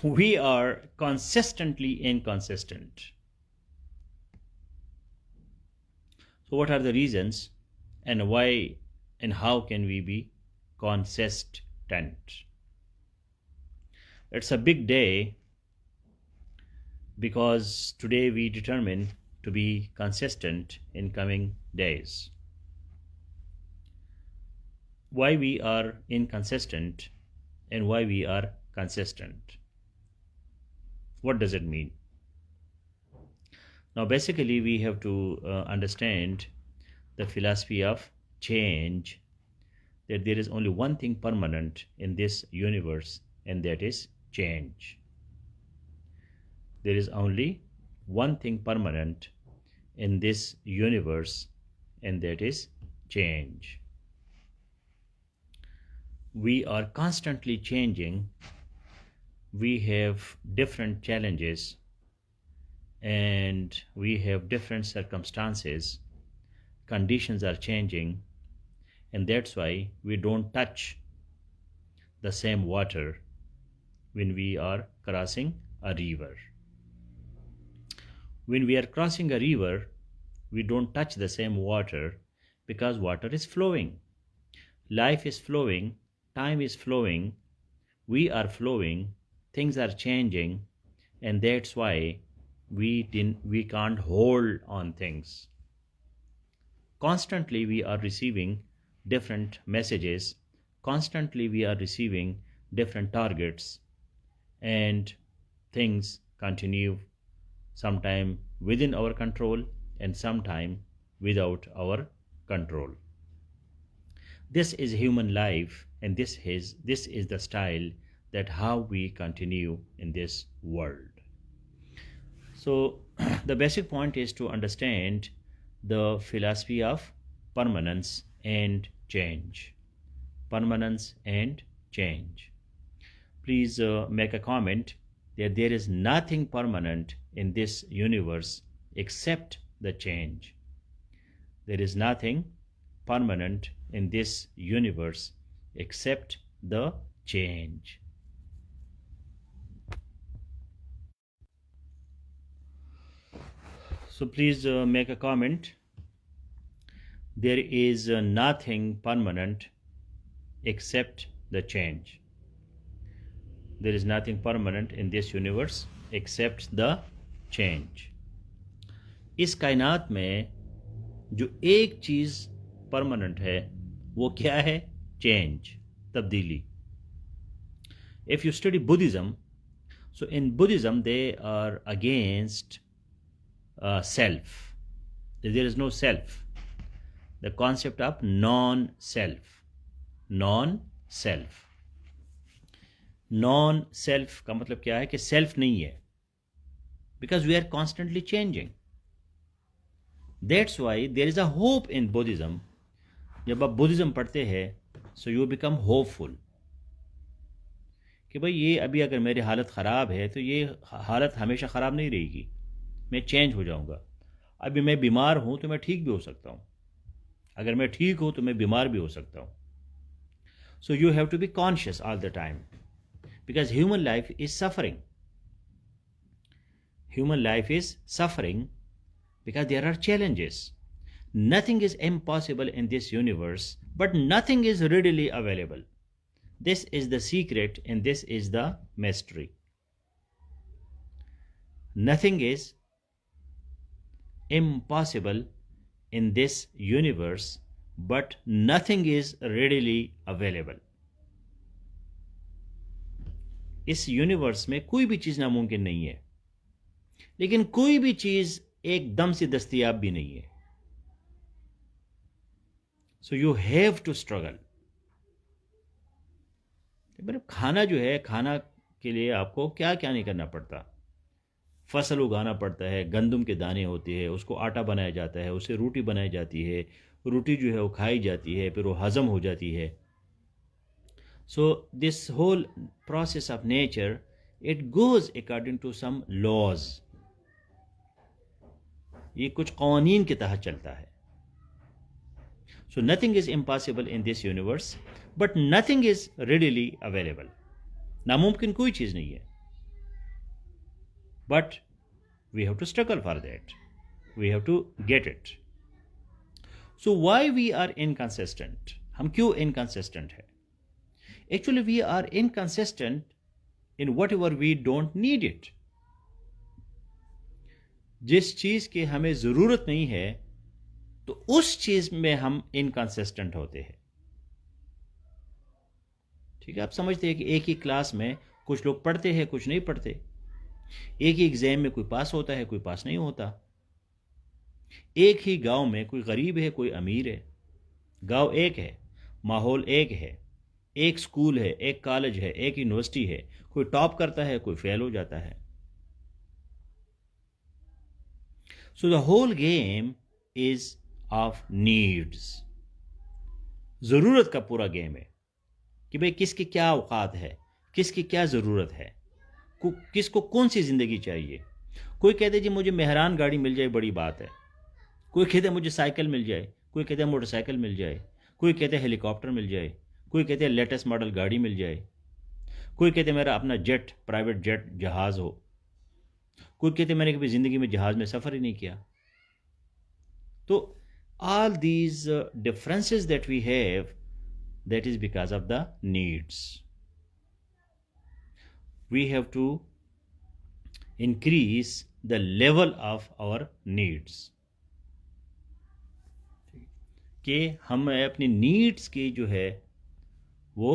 We are consistently inconsistent. So, what are the reasons and why and how can we be consistent? It's a big day because today we determine to be consistent in coming days. Why we are inconsistent and why we are consistent. What does it mean? Now, basically, we have to understand the philosophy of change, that there is only one thing permanent in this universe, and that is change. There is only one thing permanent in this universe, and that is change. We are constantly changing. We have different challenges and we have different circumstances. Conditions are changing, and that's why we don't touch the same water when we are crossing a river. When we are crossing a river, we don't touch the same water because water is flowing. Life is flowing, time is flowing, we are flowing, things are changing, and that's why we can't hold on things. Constantly we are receiving different messages, constantly we are receiving different targets, and things continue sometime within our control and sometime without our control. This is human life, and this is the style that how we continue in this world. So the basic point is to understand the philosophy of permanence and change. Permanence and change. Please make a comment that there is nothing permanent in this universe except the change. There is nothing permanent in this universe except the change. So please make a comment. There is nothing permanent except the change. There is nothing permanent in this universe except the change. इस कायनात में जो एक चीज़ permanent है वो क्या है? Change, तब्दीली. If you study Buddhism, so in Buddhism they are against self. There is no self. The concept of non-self. Non-self. Non-self का मतलब क्या है कि self नहीं है. Because we are constantly changing. That's why there is a hope in Buddhism. जब आप Buddhism पढ़ते हैं so you become hopeful कि भाई ये अभी अगर मेरी हालत ख़राब है तो ये हालत हमेशा ख़राब नहीं रहेगी, मैं चेंज हो जाऊंगा. अभी मैं बीमार हूँ तो मैं ठीक भी हो सकता हूँ, अगर मैं ठीक हूँ तो मैं बीमार भी हो सकता हूँ. So you have to be conscious all the time because human life is suffering. Human life is suffering because there are challenges. Nothing is impossible in this universe, but nothing is readily available. This is the secret and this is the mystery. Nothing is impossible in this universe, but nothing is readily available. इस universe में कोई भी चीज़ नामुमकिन नहीं है, लेकिन कोई भी चीज़ एकदम से दस्तयाब भी नहीं है. So you have to struggle. खाना जो है, खाना के लिए आपको क्या क्या नहीं करना पड़ता. फसल उगाना पड़ता है, गंदम के दाने होते हैं, उसको आटा बनाया जाता है, उससे रोटी बनाई जाती है, रोटी जो है वो खाई जाती है, फिर वो हजम हो जाती है. So this whole process of nature, it goes according to some laws. ये कुछ कानून के तहत चलता है. So nothing is impossible in this universe, but nothing is readily available. नामुमकिन कोई चीज़ नहीं है, but we have to struggle for that. We have to get it. So why we are inconsistent? हम क्यों inconsistent है? Actually we are inconsistent in whatever we don't need it. जिस चीज की हमें जरूरत नहीं है तो उस चीज में हम इनकंसिस्टेंट होते हैं. ठीक है, आप समझते हैं कि एक ही क्लास में कुछ लोग पढ़ते हैं, कुछ नहीं पढ़ते. एक ही एग्जाम में कोई पास होता है, कोई पास नहीं होता. एक ही गांव में कोई गरीब है, कोई अमीर है. गांव एक है, माहौल एक है, एक स्कूल है, एक कॉलेज है, एक यूनिवर्सिटी है. कोई टॉप करता है, कोई फेल हो जाता है. So the whole game is of needs. जरूरत का पूरा गेम है कि भाई किसकी क्या औकात है, किसकी क्या ज़रूरत है, किसको कौन सी ज़िंदगी चाहिए. कोई कहते जी मुझे मेहरान गाड़ी मिल जाए बड़ी बात है. कोई कहते मुझे साइकिल मिल जाए, कोई कहते मोटरसाइकिल मिल जाए, कोई कहते हेलीकॉप्टर मिल जाए, कोई कहते लेटेस्ट मॉडल गाड़ी मिल जाए, कोई कहते मेरा अपना जेट, प्राइवेट जेट, जहाज़ हो. कोई कहते मैंने कभी ज़िंदगी में जहाज़ में सफ़र ही नहीं किया. तो all these differences that we have, that is because of the needs. We have to increase the level of our needs. कि हम अपनी नीड्स की जो है वो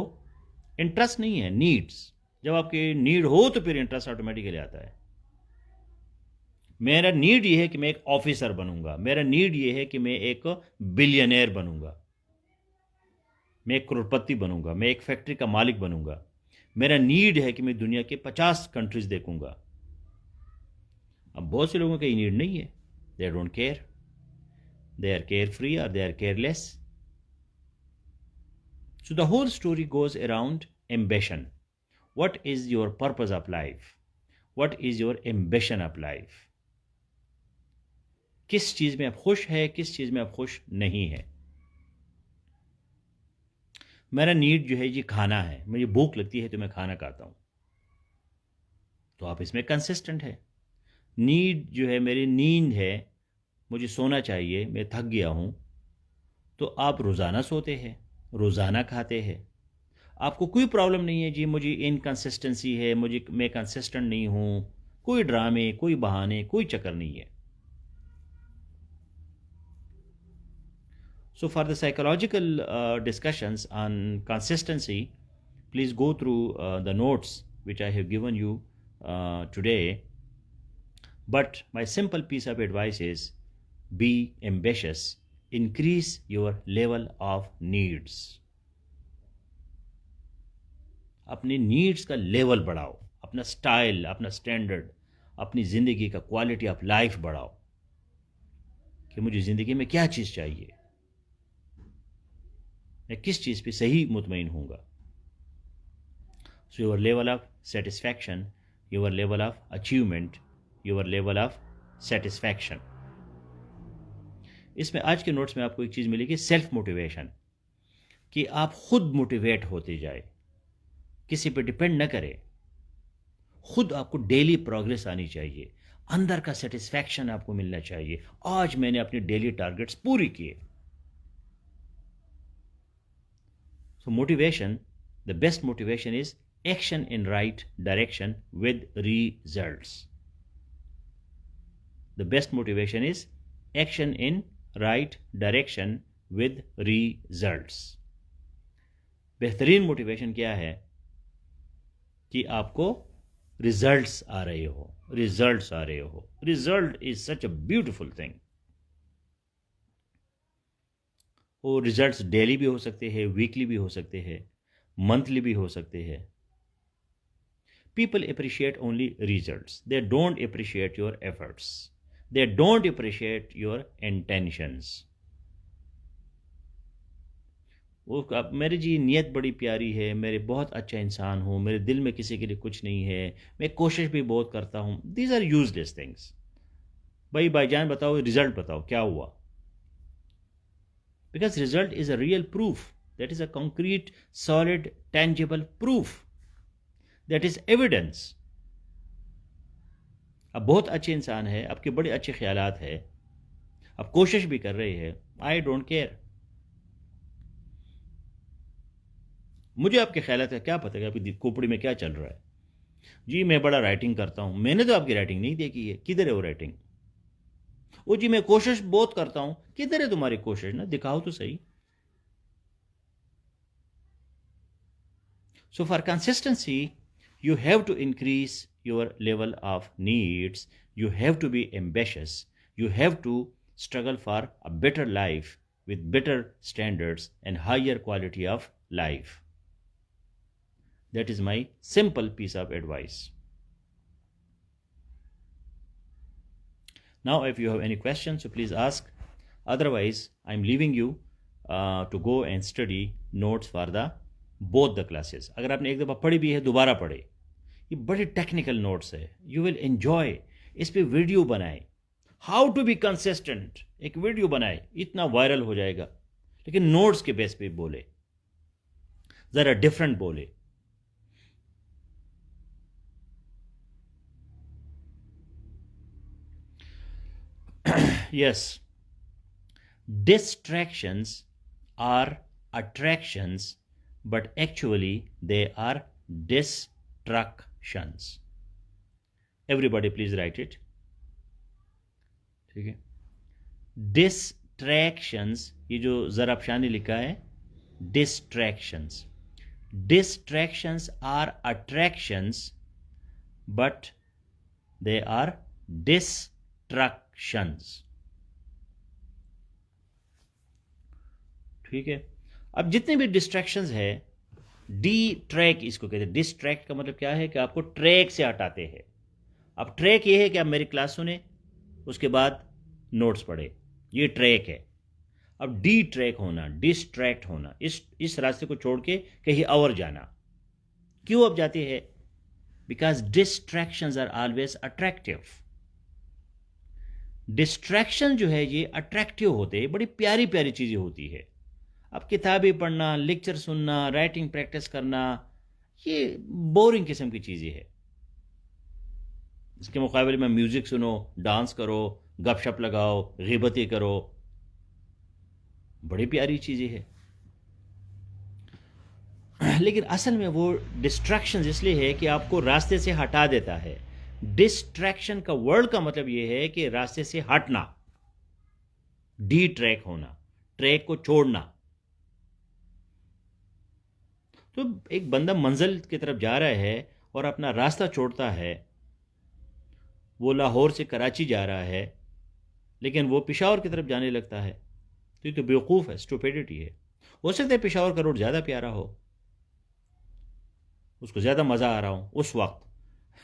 इंटरेस्ट नहीं है. नीड्स, जब आपकी नीड हो तो फिर इंटरेस्ट ऑटोमेटिकली आता है. मेरा नीड ये है कि मैं एक ऑफिसर बनूंगा, मेरा नीड ये है कि मैं एक बिलियनर बनूंगा, मैं एक करोड़पति बनूंगा, मैं एक फैक्ट्री का मालिक बनूंगा. मेरा नीड है कि मैं दुनिया के 50 कंट्रीज देखूंगा. अब बहुत से लोगों का ये नीड नहीं है. They don't care, they are carefree और they are careless. So the whole story goes around ambition. What is your purpose of life? What is your ambition of life? किस चीज में आप खुश है, किस चीज में आप खुश नहीं है. मेरा नीड जो है ये खाना है, मुझे भूख लगती है तो मैं खाना खाता हूं, तो आप इसमें कंसिस्टेंट है. नीड जो है मेरी नींद है, मुझे सोना चाहिए, मैं थक गया हूं, तो आप रोज़ाना सोते हैं, रोज़ाना खाते हैं. आपको कोई प्रॉब्लम नहीं है जी मुझे इनकंसिस्टेंसी है, मैं कंसिस्टेंट नहीं हूं. कोई ड्रामे, कोई बहाने, कोई चक्कर नहीं है. So for the psychological discussions on consistency, please go through the notes which I have given you today. But my simple piece of advice is be ambitious, increase your level of needs. अपने needs का level बढ़ाओ, अपना style, अपना standard, अपनी ज़िंदगी का quality of life बढ़ाओ कि मुझे ज़िंदगी में क्या चीज़ चाहिए, मैं किस चीज़ पे सही मुतमईन हूँगा. So your level of satisfaction, your level of achievement, your level of satisfaction. इसमें आज के नोट्स में आपको एक चीज़ मिलेगी, सेल्फ मोटिवेशन, कि आप खुद मोटिवेट होते जाए, किसी पे डिपेंड न करें. खुद आपको डेली प्रोग्रेस आनी चाहिए, अंदर का सेटिस्फैक्शन आपको मिलना चाहिए. आज मैंने अपने डेली टारगेट्स पूरी किए. So motivation, the best motivation is action in right direction with results. The best motivation is action in right direction with results. बेहतरीन मोटिवेशन क्या है कि आपको रिजल्ट्स आ रहे हो, रिजल्ट्स आ रहे हो. Result is such a beautiful thing. वो रिजल्ट्स डेली भी हो सकते हैं, वीकली भी हो सकते हैं, मंथली भी हो सकते हैं. People appreciate only results, they don't appreciate your efforts, they don't appreciate your intentions. वो मेरी जी नीयत बड़ी प्यारी है, मेरे बहुत अच्छा इंसान हूँ, मेरे दिल में किसी के लिए कुछ नहीं है, मैं कोशिश भी बहुत करता हूँ. These are useless things. भाईजान बताओ, रिजल्ट बताओ क्या हुआ. Because result is a real proof. That is a concrete, solid, tangible proof. That is evidence. आप बहुत अच्छे इंसान है, आपके बड़े अच्छे ख्यालात है, आप कोशिश भी कर रहे हैं, आई डोंट केयर। मुझे आपके ख्यालात का क्या पता कि आपकी खोपड़ी में क्या चल रहा है। जी मैं बड़ा राइटिंग करता हूँ, मैंने तो आपकी राइटिंग नहीं देखी है, किधर है वो राइटिंग? ओ जी मैं कोशिश बहुत करता हूँ, किधर है तुम्हारी कोशिश? ना दिखाओ तो सही। So for consistency, you have to increase your level of needs. You have to be ambitious. You have to struggle for a better life with better standards and higher quality of life. That is my simple piece of advice. Now, if you have any questions, so please ask. Otherwise, I'm leaving you to go and study notes for the both the classes. अगर आपने एक दफ़ा पढ़ी भी है, दोबारा पढ़े। ये बड़े टेक्निकल नोट्स है, यू विल एंजॉय। इस पे वीडियो बनाए, हाउ टू बी कंसिस्टेंट, एक वीडियो बनाए, इतना वायरल हो जाएगा। लेकिन नोट्स के बेस पे बोले, ज़रा डिफरेंट बोले। Yes, distractions are attractions, but actually they are distractions. Everybody please write it. ठीक है, distractions, ये जो ज़राफ़शानी लिखा है, distractions. Distractions are attractions, but they are distractions. ठीक है, अब जितने भी डिस्ट्रैक्शंस है, डी ट्रैक इसको कहते हैं। डिस्ट्रैक्ट का मतलब क्या है कि आपको ट्रैक से हटाते हैं। अब ट्रैक ये है कि आप मेरी क्लास सुने, उसके बाद नोट्स पढ़े, ये ट्रैक है। अब डी ट्रैक होना, डिस्ट्रैक्ट होना, इस रास्ते को छोड़ के कहीं और जाना। क्यों अब जाते हैं? Because distractions are always attractive. Distraction जो है ये अट्रैक्टिव होते हैं, बड़ी प्यारी प्यारी चीज़ें होती है। अब किताबें पढ़ना, लेक्चर सुनना, राइटिंग प्रैक्टिस करना, ये बोरिंग किस्म की चीज़ें है। इसके मुकाबले में म्यूज़िक सुनो, डांस करो, गपशप लगाओ, ग़ीबतें करो, बड़ी प्यारी चीज़ें है। लेकिन असल में वो डिस्ट्रैक्शन इसलिए है कि आपको रास्ते से हटा देता है। डिस्ट्रैक्शन का वर्ड का मतलब ये है कि रास्ते से हटना, डी ट्रैक होना, ट्रैक को छोड़ना। तो एक बंदा मंजिल की तरफ जा रहा है और अपना रास्ता छोड़ता है, वो लाहौर से कराची जा रहा है, लेकिन वो पेशावर की तरफ जाने लगता है, तो ये तो बेवकूफ़ है, स्टुपिडिटी है। हो सकता है पेशावर का रोड ज़्यादा प्यारा हो, उसको ज़्यादा मज़ा आ रहा हो उस वक्त,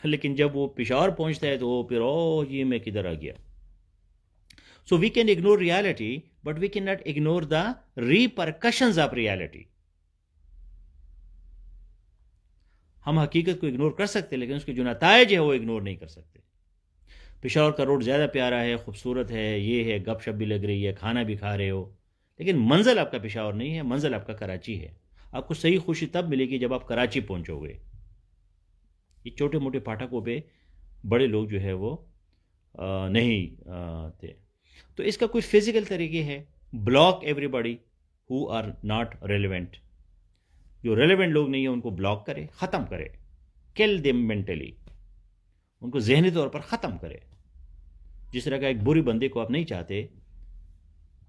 लेकिन जब वो पेशावर पहुंचता है तो वो फिर ओ ये मैं किधर आ गया। So we can ignore reality, but we can not ignore the repercussions of reality. हम हकीकत को इग्नोर कर सकते, लेकिन उसके जो नतायज है वो इग्नोर नहीं कर सकते। पेशावर का रोड ज़्यादा प्यारा है, खूबसूरत है, ये है, गपशप भी लग रही है, खाना भी खा रहे हो, लेकिन मंजिल आपका पेशावर नहीं है, मंजिल आपका कराची है। आपको सही खुशी तब मिलेगी जब आप कराची पहुंचोगे। ये छोटे मोटे फाटकों पे बड़े लोग जो है वो नहीं थे। तो इसका कोई फिजिकल तरीके है, block everybody who are not relevant. जो रेलिवेंट लोग नहीं है उनको ब्लॉक करे, ख़त्म करे, किल देम मेंटली, उनको जहनी तौर पर ख़त्म करे। जिस तरह का एक बुरी बंदे को आप नहीं चाहते,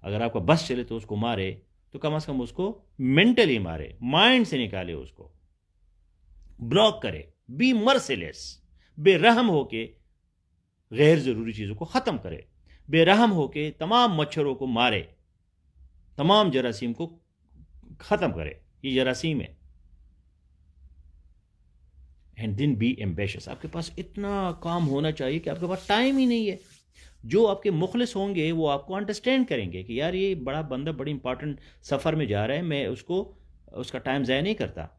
अगर आपका बस चले तो उसको मारे, तो कम से कम उसको मेंटली मारे, माइंड से निकाले, उसको ब्लॉक करे। बी मर्सिलेस, बेरहम होके गैर ज़रूरी चीज़ों को ख़त्म करे, बेरहम होके तमाम मच्छरों को मारे, तमाम जरासीम को ख़त्म करे। ये जरासीम है। And then be ambitious. आपके पास इतना काम होना चाहिए कि आपके पास टाइम ही नहीं है। जो आपके मुखलिस होंगे वो आपको अंडरस्टैंड करेंगे कि यार ये बड़ा बंदा बड़ी इंपॉर्टेंट सफ़र में जा रहा है, मैं उसको उसका टाइम ज़ाया नहीं करता।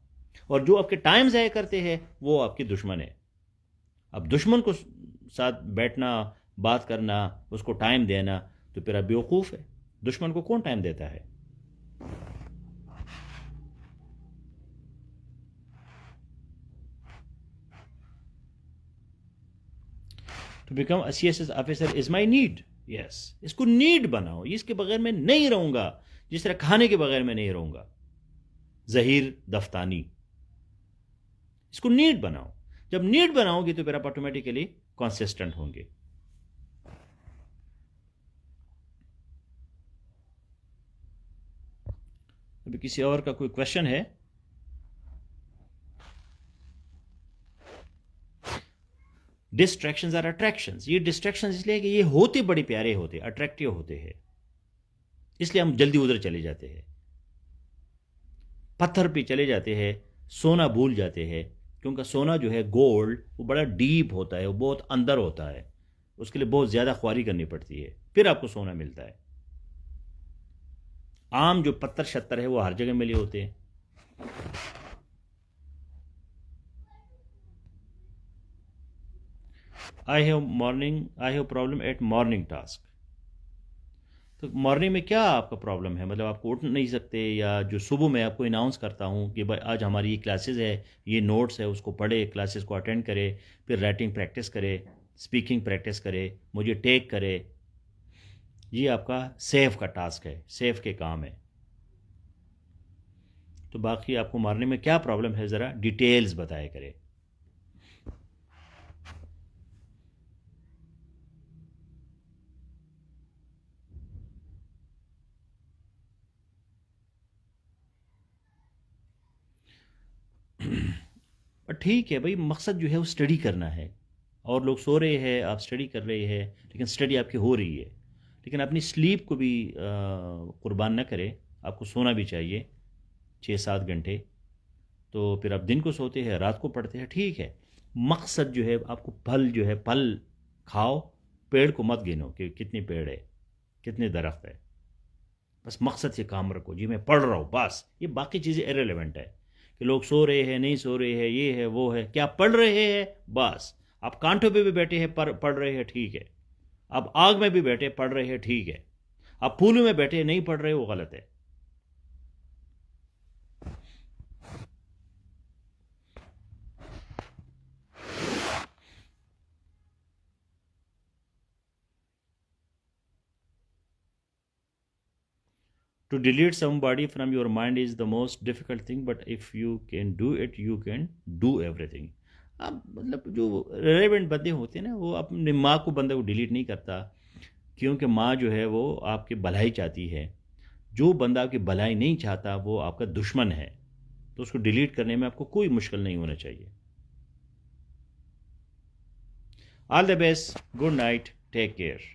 और जो आपके टाइम ज़ाया करते हैं वो आपके दुश्मन है। अब दुश्मन को साथ बैठना, बात करना, उसको टाइम देना, तो फिर आप बेवकूफ़ है। दुश्मन को कौन टाइम देता है? To become a CSS officer is my need. Yes, इसको नीड बनाओ, इसके बगैर मैं नहीं रहूंगा, जिस तरह खाने के बगैर मैं नहीं रहूंगा। जहीर दफ्तानी, इसको नीड बनाओ। जब नीड बनाओगे तो फिर आप ऑटोमेटिकली कंसिस्टेंट होंगे। अभी किसी और का कोई क्वेश्चन है? Distractions are attractions. ये डिस्ट्रैक्शंस इसलिए कि ये होते बड़े प्यारे होते, अट्रैक्टिव होते हैं, इसलिए हम जल्दी उधर चले जाते हैं। पत्थर पे चले जाते हैं, सोना भूल जाते हैं, क्योंकि सोना जो है गोल्ड वो बड़ा डीप होता है, वो बहुत अंदर होता है, उसके लिए बहुत ज़्यादा ख्वारी करनी पड़ती है, फिर आपको सोना मिलता है। आम जो पत्थर शत्तर है वो हर जगह मिले होते हैं। I have problem at morning task. तो मॉर्निंग में क्या आपका प्रॉब्लम है? मतलब आपको उठ नहीं सकते, या जो सुबह मैं आपको अनाउंस करता हूँ कि भाई आज हमारी ये क्लासेस है, ये नोट्स है, उसको पढ़े, क्लासेस को अटेंड करे, फिर राइटिंग प्रैक्टिस करे, स्पीकिंग प्रैक्टिस करे, मुझे टेक करे, ये आपका सेफ का टास्क है, सेफ के काम है। तो बाकी आपको मॉर्निंग में क्या प्रॉब्लम है, ज़रा डिटेल्स बताया करें। और ठीक है भाई, मकसद जो है वो स्टडी करना है, और लोग सो रहे हैं, आप स्टडी कर रहे हैं, लेकिन स्टडी आपकी हो रही है। लेकिन अपनी स्लीप को भी कुर्बान न करें, आपको सोना भी चाहिए 6-7 घंटे। तो फिर आप दिन को सोते हैं, रात को पढ़ते हैं, ठीक है। मकसद जो है आपको फल जो है, फल खाओ, पेड़ को मत गिनो कि कितने पेड़ है, कितने दरख्त है। बस मकसद से काम रखो, जी मैं पढ़ रहा हूँ बस, ये बाकी चीज़ें इरेलीवेंट है कि लोग सो रहे हैं, नहीं सो रहे हैं, ये है वो है, क्या पढ़ रहे हैं बस। आप कांटों पे भी बैठे हैं, पढ़ रहे हैं, ठीक है। आप आग में भी बैठे पढ़ रहे हैं, ठीक है। आप फूलों में बैठे नहीं पढ़ रहे, वो गलत है। To delete somebody from your mind is the most difficult thing, but if you can do it, you can do everything. अब मतलब जो रेलेवेंट बंदे होते हैं ना, वो अपने माँ को, बंदे को डिलीट नहीं करता, क्योंकि माँ जो है वो आपकी भलाई चाहती है। जो बंदा आपकी भलाई नहीं चाहता वो आपका दुश्मन है, तो उसको डिलीट करने में आपको कोई मुश्किल नहीं होना चाहिए। All the best, good night, take care.